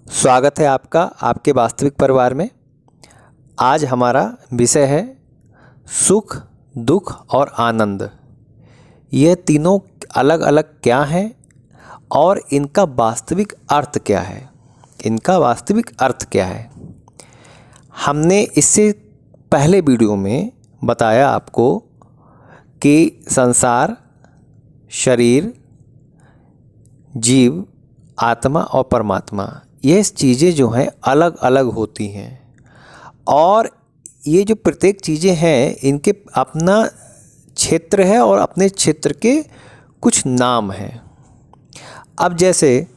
स्वागत है आपका आपके वास्तविक परिवार में। आज हमारा विषय है सुख, दुख और आनंद। यह तीनों अलग अलग क्या हैं और इनका वास्तविक अर्थ क्या है। हमने इससे पहले वीडियो में बताया आपको कि संसार, शरीर, जीव, आत्मा और परमात्मा, ये चीज़ें जो हैं अलग अलग होती हैं और ये जो प्रत्येक चीज़ें हैं इनके अपना क्षेत्र है और अपने क्षेत्र के कुछ नाम हैं। अब जैसे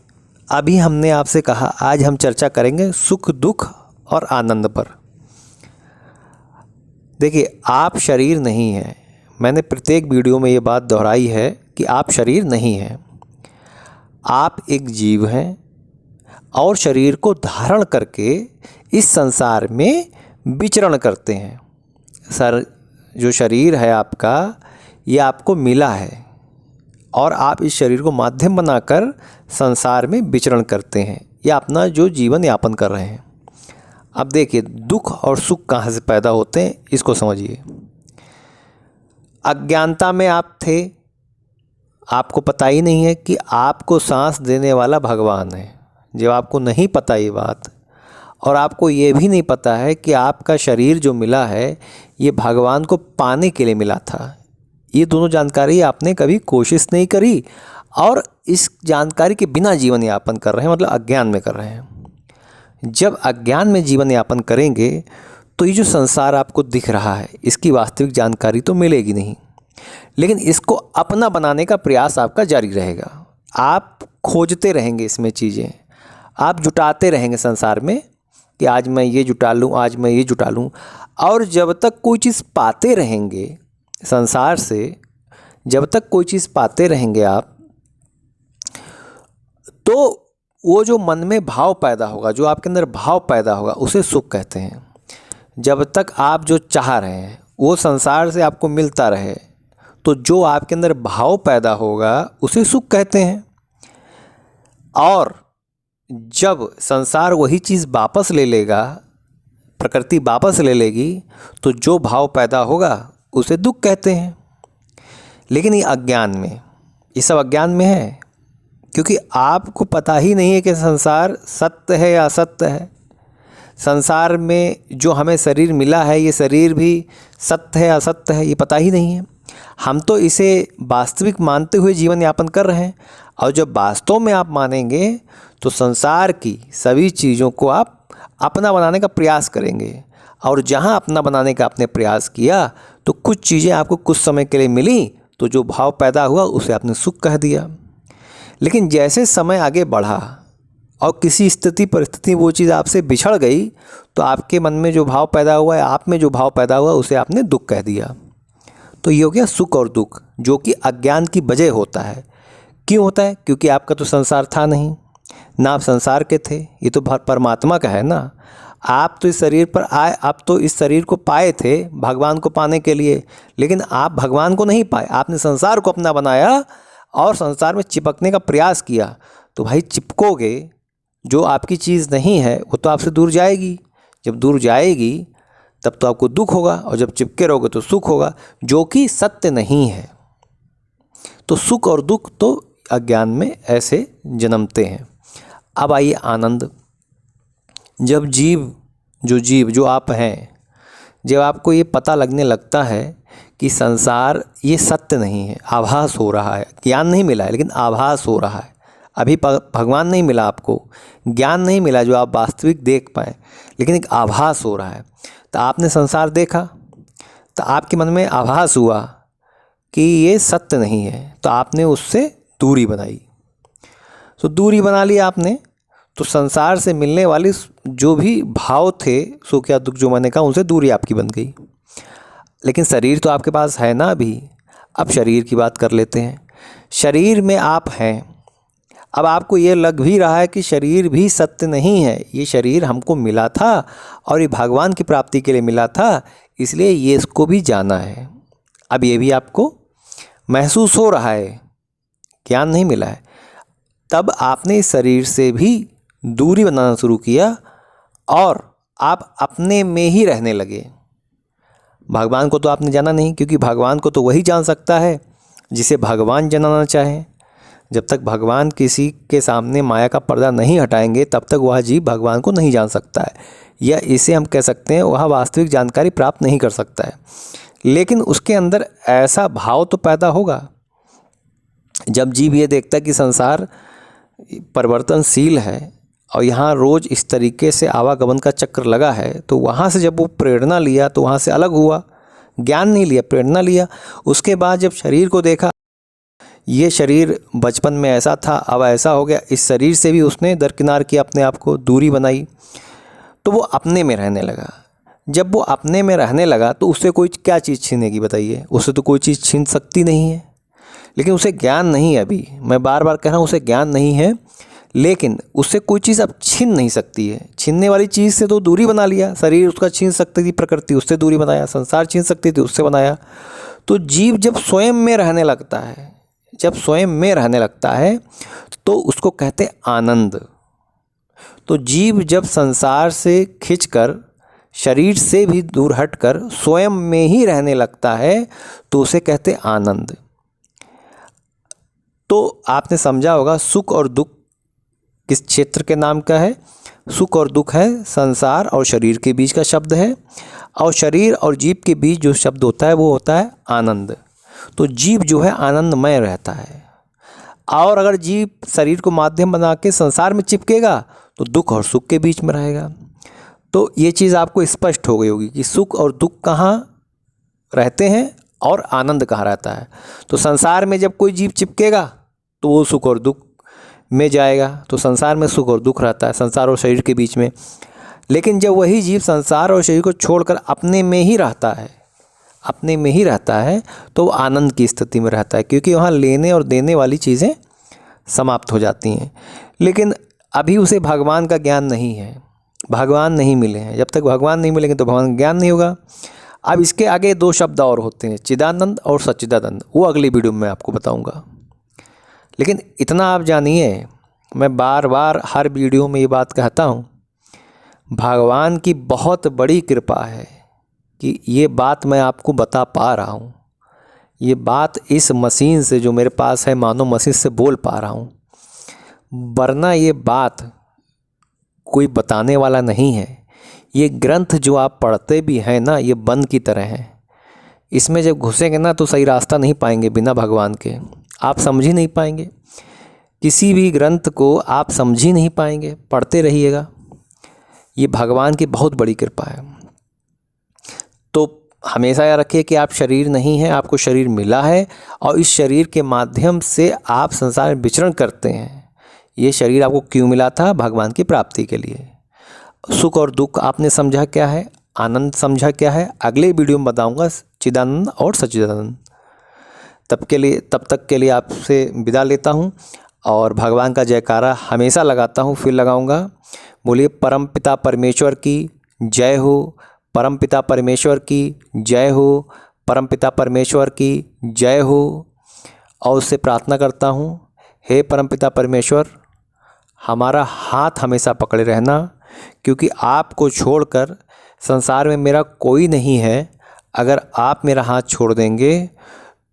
अभी हमने आपसे कहा, आज हम चर्चा करेंगे सुख, दुख और आनंद पर। देखिए, आप शरीर नहीं हैं। मैंने प्रत्येक वीडियो में ये बात दोहराई है कि आप शरीर नहीं हैं। आप एक जीव हैं और शरीर को धारण करके इस संसार में विचरण करते हैं। जो शरीर है आपका, ये आपको मिला है और आप इस शरीर को माध्यम बनाकर संसार में विचरण करते हैं या अपना जो जीवन यापन कर रहे हैं। अब देखिए, दुख और सुख कहाँ से पैदा होते हैं, इसको समझिए। अज्ञानता में आप थे, आपको पता ही नहीं है कि आपको सांस देने वाला भगवान है। जब आपको नहीं पता ये बात, और आपको ये भी नहीं पता है कि आपका शरीर जो मिला है ये भगवान को पाने के लिए मिला था, ये दोनों जानकारी आपने कभी कोशिश नहीं करी और इस जानकारी के बिना जीवन यापन कर रहे हैं, मतलब अज्ञान में कर रहे हैं। जब अज्ञान में जीवन यापन करेंगे तो ये जो संसार आपको दिख रहा है इसकी वास्तविक जानकारी तो मिलेगी नहीं, लेकिन इसको अपना बनाने का प्रयास आपका जारी रहेगा। आप खोजते रहेंगे इसमें चीज़ें, आप जुटाते रहेंगे संसार में कि आज मैं ये जुटा लूँ, आज मैं ये जुटा लूँ। और जब तक कोई चीज़ पाते रहेंगे संसार से, जब तक कोई चीज़ पाते रहेंगे आप, तो वो जो मन में भाव पैदा होगा, जो आपके अंदर भाव पैदा होगा, उसे सुख कहते हैं। जब तक आप जो चाह रहे हैं वो संसार से आपको मिलता रहे, तो जो आपके अंदर भाव पैदा होगा उसे सुख कहते हैं। और जब संसार वही चीज़ वापस ले लेगा, प्रकृति वापस ले लेगी, तो जो भाव पैदा होगा उसे दुख कहते हैं। लेकिन ये अज्ञान में, ये सब अज्ञान में है, क्योंकि आपको पता ही नहीं है कि संसार सत्य है या असत्य है। संसार में जो हमें शरीर मिला है, ये शरीर भी सत्य है असत्य है, ये पता ही नहीं है। हम तो इसे वास्तविक मानते हुए जीवन यापन कर रहे हैं, और जब वास्तव में आप मानेंगे तो संसार की सभी चीज़ों को आप अपना बनाने का प्रयास करेंगे। और जहाँ अपना बनाने का आपने प्रयास किया तो कुछ चीज़ें आपको कुछ समय के लिए मिली, तो जो भाव पैदा हुआ उसे आपने सुख कह दिया। लेकिन जैसे समय आगे बढ़ा और किसी स्थिति परिस्थिति वो चीज़ आपसे बिछड़ गई, तो आपके मन में जो भाव पैदा हुआ है, आप में जो भाव पैदा हुआ, उसे आपने दुख कह दिया। तो ये हो गया सुख और दुख, जो कि अज्ञान की वजह होता है। क्यों होता है? क्योंकि आपका तो संसार था नहीं ना, आप संसार के थे, ये तो परमात्मा का है ना। आप तो इस शरीर पर आए, आप तो इस शरीर को पाए थे भगवान को पाने के लिए, लेकिन आप भगवान को नहीं पाए, आपने संसार को अपना बनाया और संसार में चिपकने का प्रयास किया। तो भाई चिपकोगे, जो आपकी चीज़ नहीं है वो तो आपसे दूर जाएगी। जब दूर जाएगी तब तो आपको दुख होगा, और जब चिपके रहोगे तो सुख होगा, जो कि सत्य नहीं है। तो सुख और दुख तो अज्ञान में ऐसे जन्मते हैं। अब आइए आनंद। जब जो आप हैं, जब आपको ये पता लगने लगता है कि संसार ये सत्य नहीं है, आभास हो रहा है, ज्ञान नहीं मिला है लेकिन आभास हो रहा है। अभी भगवान नहीं मिला, आपको ज्ञान नहीं मिला जो आप वास्तविक देख पाएँ, लेकिन एक आभास हो रहा है। तो आपने संसार देखा, तो आपके मन में आभास हुआ कि ये सत्य नहीं है, तो आपने उससे दूरी बनाई। तो दूरी बना ली आपने, तो संसार से मिलने वाली जो भी भाव थे, सुख या दुख जो मैंने कहा, उनसे दूरी आपकी बन गई। लेकिन शरीर तो आपके पास है ना अभी। अब शरीर की बात कर लेते हैं। शरीर में आप हैं। अब आपको ये लग भी रहा है कि शरीर भी सत्य नहीं है, ये शरीर हमको मिला था और ये भगवान की प्राप्ति के लिए मिला था, इसलिए ये इसको भी जाना है। अब ये भी आपको महसूस हो रहा है, ज्ञान नहीं मिला है। तब आपने इस शरीर से भी दूरी बनाना शुरू किया और आप अपने में ही रहने लगे। भगवान को तो आपने जाना नहीं, क्योंकि भगवान को तो वही जान सकता है जिसे भगवान जानना चाहे। जब तक भगवान किसी के सामने माया का पर्दा नहीं हटाएंगे तब तक वह जीव भगवान को नहीं जान सकता है, या इसे हम कह सकते हैं वह वास्तविक जानकारी प्राप्त नहीं कर सकता है। लेकिन उसके अंदर ऐसा भाव तो पैदा होगा। जब जीव ये देखता है कि संसार परिवर्तनशील है और यहाँ रोज़ इस तरीके से आवागमन का चक्र लगा है, तो वहाँ से जब वो प्रेरणा लिया तो वहाँ से अलग हुआ, ज्ञान नहीं लिया, प्रेरणा लिया। उसके बाद जब शरीर को देखा, ये शरीर बचपन में ऐसा था, अब ऐसा हो गया, इस शरीर से भी उसने दरकिनार किया, अपने आप को दूरी बनाई, तो वो अपने में रहने लगा। जब वो अपने में रहने लगा तो उससे कोई क्या चीज़ छीनेगी, बताइए? उससे तो कोई चीज़ छीन सकती नहीं है। लेकिन उसे ज्ञान नहीं है, अभी मैं बार बार कह रहा हूँ उसे ज्ञान नहीं है, लेकिन उससे कोई चीज़ अब छीन नहीं सकती है। छीनने वाली चीज़ से तो दूरी बना लिया। शरीर उसका छीन सकती थी, प्रकृति उससे दूरी बनाया, संसार छीन सकती थी, उससे बनाया। तो जीव जब स्वयं में रहने लगता है, जब स्वयं में रहने लगता है तो उसको कहते आनंद। तो जीव जब संसार से खिंचकर, शरीर से भी दूर हटकर स्वयं में ही रहने लगता है तो उसे कहते आनंद। तो आपने समझा होगा सुख और दुख किस क्षेत्र के नाम का है। सुख और दुख है संसार और शरीर के बीच का शब्द है, और शरीर और जीव के बीच जो शब्द होता है वो होता है आनंद। तो जीव जो है आनंदमय रहता है। और अगर जीव शरीर को माध्यम बना के संसार में चिपकेगा तो दुख और सुख के बीच में रहेगा। तो ये चीज़ आपको स्पष्ट हो गई होगी कि सुख और दुख कहाँ रहते हैं और आनंद कहाँ रहता है। तो संसार में जब कोई जीव चिपकेगा तो वो सुख और दुख में जाएगा। तो संसार में सुख और दुख रहता है, संसार और शरीर के बीच में। लेकिन जब वही जीव संसार और शरीर को छोड़कर अपने में ही रहता है, अपने में ही रहता है, तो वो आनंद की स्थिति में रहता है, क्योंकि वहाँ लेने और देने वाली चीज़ें समाप्त हो जाती हैं। लेकिन अभी उसे भगवान का ज्ञान नहीं है, भगवान नहीं मिले हैं। जब तक भगवान नहीं मिलेंगे तो भगवान का ज्ञान नहीं होगा। अब इसके आगे दो शब्द और होते हैं, चिदानंद और सच्चिदानंद, वो अगली वीडियो में आपको बताऊंगा। लेकिन इतना आप जानिए, मैं बार बार हर वीडियो में ये बात कहता हूँ, भगवान की बहुत बड़ी कृपा है कि ये बात मैं आपको बता पा रहा हूँ। ये बात इस मशीन से जो मेरे पास है, मानो मशीन से बोल पा रहा हूँ, वरना ये बात कोई बताने वाला नहीं है। ये ग्रंथ जो आप पढ़ते भी हैं ना, ये बंद की तरह हैं। इसमें जब घुसेंगे ना तो सही रास्ता नहीं पाएंगे, बिना भगवान के आप समझ ही नहीं पाएंगे। किसी भी ग्रंथ को आप समझ ही नहीं पाएंगे, पढ़ते रहिएगा। ये भगवान की बहुत बड़ी कृपा है। तो हमेशा याद रखिए कि आप शरीर नहीं हैं, आपको शरीर मिला है और इस शरीर के माध्यम से आप संसार में विचरण करते हैं। ये शरीर आपको क्यों मिला था? भगवान की प्राप्ति के लिए। सुख और दुख आपने समझा क्या है, आनंद समझा क्या है, अगले वीडियो में बताऊंगा चिदानंद और सच्चिदानंद। तब तक के लिए आपसे विदा लेता हूं और भगवान का जयकारा हमेशा लगाता हूं, फिर लगाऊंगा। बोलिए परमपिता परमेश्वर की जय हो, परमपिता परमेश्वर की जय हो, परमपिता परमेश्वर की जय हो। और उससे प्रार्थना करता हूं, हे परमपिता परमेश्वर, हमारा हाथ हमेशा पकड़े रहना, क्योंकि आपको छोड़कर संसार में मेरा कोई नहीं है। अगर आप मेरा हाथ छोड़ देंगे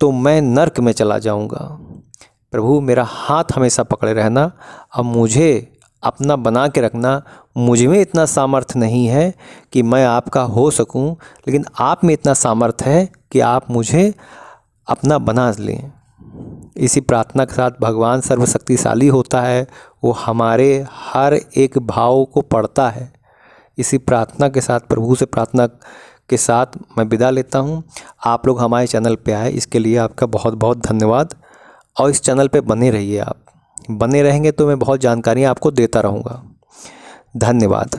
तो मैं नर्क में चला जाऊंगा। प्रभु मेरा हाथ हमेशा पकड़े रहना, अब मुझे अपना बना के रखना। मुझ में इतना सामर्थ्य नहीं है कि मैं आपका हो सकूं, लेकिन आप में इतना सामर्थ्य है कि आप मुझे अपना बना लें। इसी प्रार्थना के साथ भगवान सर्वशक्तिशाली होता है, वो हमारे हर एक भाव को पढ़ता है। इसी प्रार्थना के साथ, प्रभु से प्रार्थना के साथ मैं विदा लेता हूँ। आप लोग हमारे चैनल पे आए, इसके लिए आपका बहुत बहुत धन्यवाद। और इस चैनल पे बने रहिए। आप बने रहेंगे तो मैं बहुत जानकारियाँ आपको देता रहूँगा। धन्यवाद।